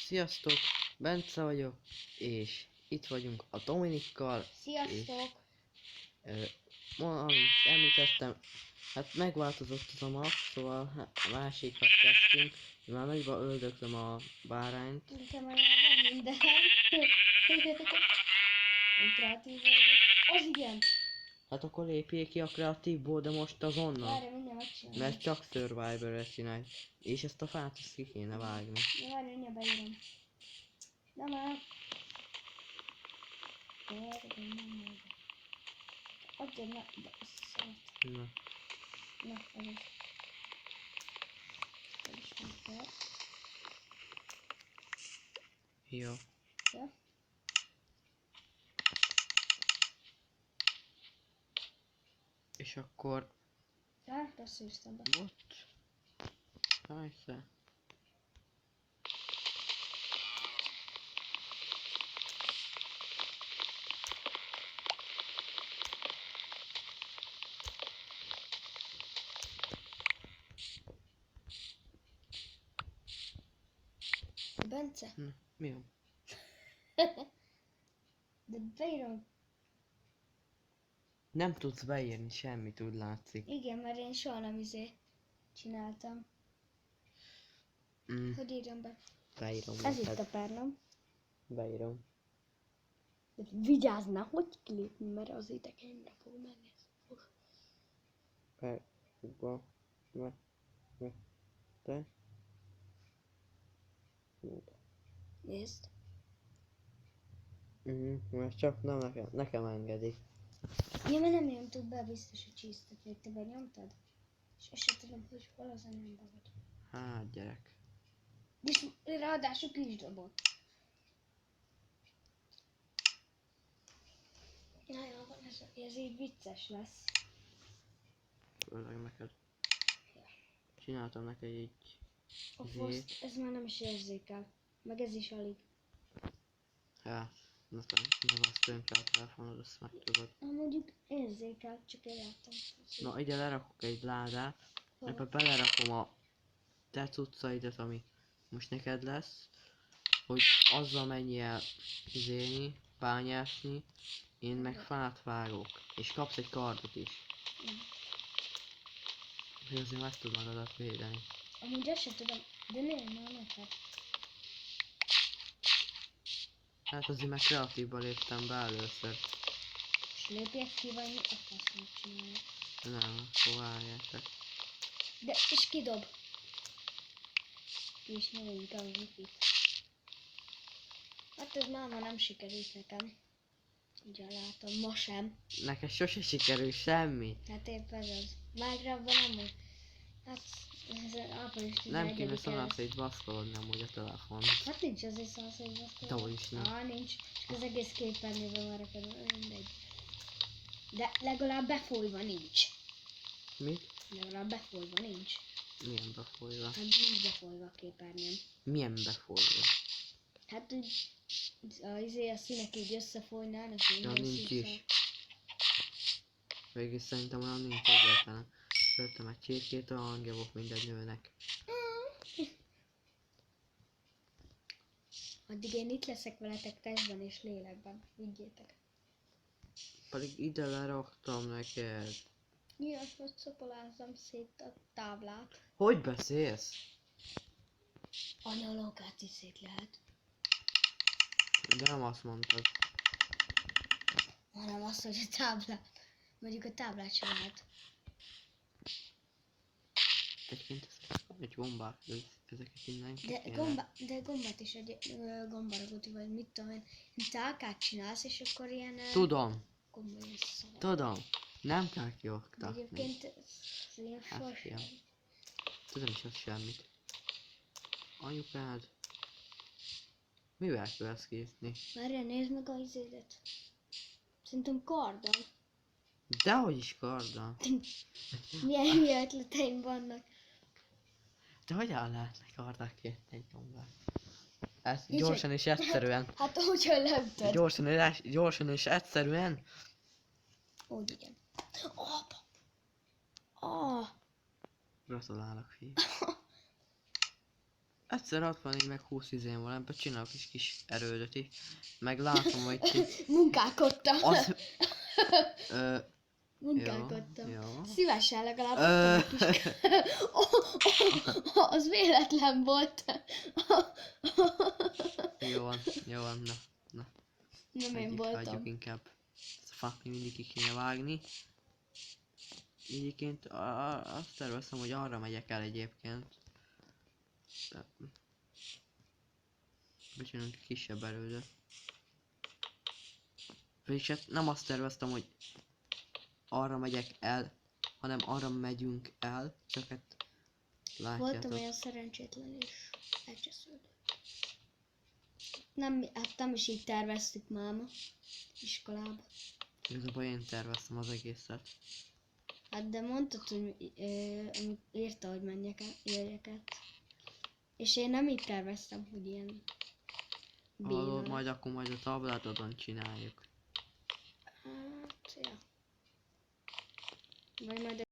Sziasztok, Bence vagyok, és itt vagyunk a Dominikkal. Sziasztok! Ma, amit említettem, hát megváltozott az a map, szóval a másikat kezdtünk. Már nagyba öldöklöm a bárányt. Nekem már van minden. Én kreatív vagyok. Az igen! Hát akkor lépjék ki a kreatívból, de most azonnal. Várj, mindjárt megcsinálom. Mert csak Survivor-re csinálj. És ezt a fát ezt ki kéne vágni. Ja, várj, mindjárt beírom. De már. Adjad meg, de szeret. Na. Na, ez is. Ez is meg. Jó. Ja. És akkor... Rossz írtam be. Ott. Persze. Bence? Na, mi van? De beírom. Nem tudsz beírni semmit, úgy látszik. Igen, mert én soha nem csináltam. Hogy írjam be? Beírom Ez itt neked. a párnom. Beírom. De vigyázz, hogy kilépni, mert az idegenre fog menni. Perba. Te. Nézd. Mert csak nem nekem engedi. Ja, mert nem tud be, biztos, hogy csísztet, hogy te benyomtad. És azt sem tudom, hogy hol az anyámban vagy. Hát gyerek. És ráadásul ki is dobott. Na jó, van, ez így vicces lesz. Főleg neked. Csináltam neked egy... A foszt, ez már nem is érzékel. Meg ez is alig. Hát, meg azt tönkre a telefonod, azt meg tudod. Na mondjuk érzékel, csak én láttam. Na ide lerakok egy ládát, Hol? ebbe belerakom a te cuccaidat, ami most neked lesz, hogy azzal menj el izélni, bányászni, én meg fát vágok, és kapsz egy kardot is. Hogy azért meg tud magadat védeni. Amúgy azt sem tudom, de nem, már neked. Hát azért meg kreatívba léptem be először. És lépjek ki, vagy mi a fasznak csinálni? Nem, akkor várjál csak. De, és kidob. Ki is nyomunk a wifit. Hát ez máma nem sikerült nekem. Ugye látom, ma sem. Neked sose sikerül semmi. Hát épp ez az. Mágrabban nem úgy. Hát ez április 11-e. Nem kéne szanaszét baszkolodni amúgy a telefont. Hát nincs azért szanaszét baszkolni. Dehogy is nincs. Nincs. Csak az egész képernyőben maradok, mindegy. De legalább befolyva nincs. Mit? Legalább befolyva nincs. Milyen befolyva? Hát nincs befolyva a képernyőm. Milyen befolyva? Hát úgy a színek így összefolynának, Ja, minden nincs szívszal. is. Végig szerintem olyan nincs egyáltalán. Sörtem egy csirkét, olyan hangja volt, mint egy nőnek. Addig én itt leszek veletek testben és lélekben. Vigyétek. Pedig ide leraktam neked. Nyilván, hogy szopolázzam szét a táblát. Hogy beszélsz? Anyalókát is szét lehet. De nem azt mondtad. Hanem azt, hogy a táblát. Mondjuk a táblát sem lehet. Egyébként egy gombák, ezeket innen ki De, kéne. de gombát is gombaragoti vagy mit tudom én. Tálkát csinálsz és akkor ilyen... Tudom, Gomba vissza. tudom. Nem kell kioktatni. Egyébként ez ilyen Hát, fos. fiam. Tudom is az semmit. Anyukád. Mivel kell ezt készíteni? Várjál, nézd meg a izédet. Szerintem karddal. Dehogy is karddal. Milyen hülye ötleteim vannak. De hogyan lehetne karddal kérni egy gombát? Ez Így, gyorsan és egyszerűen. Hát hogyan leütöd? Gyorsan és egyszerűen. Úgy igen. Apa! Ah! Gratulálok, fiú. egyszer 64 meg 20 izén van, ebből csinálok is kis erődöt is. Meg látom, hogy ti... Munkálkodtam. Az... Ö, Munkálkodtam. jó. Szívesen legalább Ö, adtam egy kis... Az véletlen volt. jó van, na. Nem én Hagyjuk voltam. inkább. Ezt a fát még mindig ki kéne vágni. Egyébként azt terveztem, hogy arra megyek el egyébként. Becsinálunk egy kisebb erődöt. Vagyis hát nem azt terveztem, hogy arra megyek el, hanem arra megyünk el, csak hát Voltam látjátok. olyan szerencsétlen és elcsesződött. Nem is így terveztük máma iskolába. Igazából én terveztem az egészet. Hát de mondtad, hogy amit írta, hogy jöjjek át. És én nem így terveztem, hogy ilyen Hallod, béna. majd akkor majd a tablátodon csináljuk. Hát, ja. Vagy majd a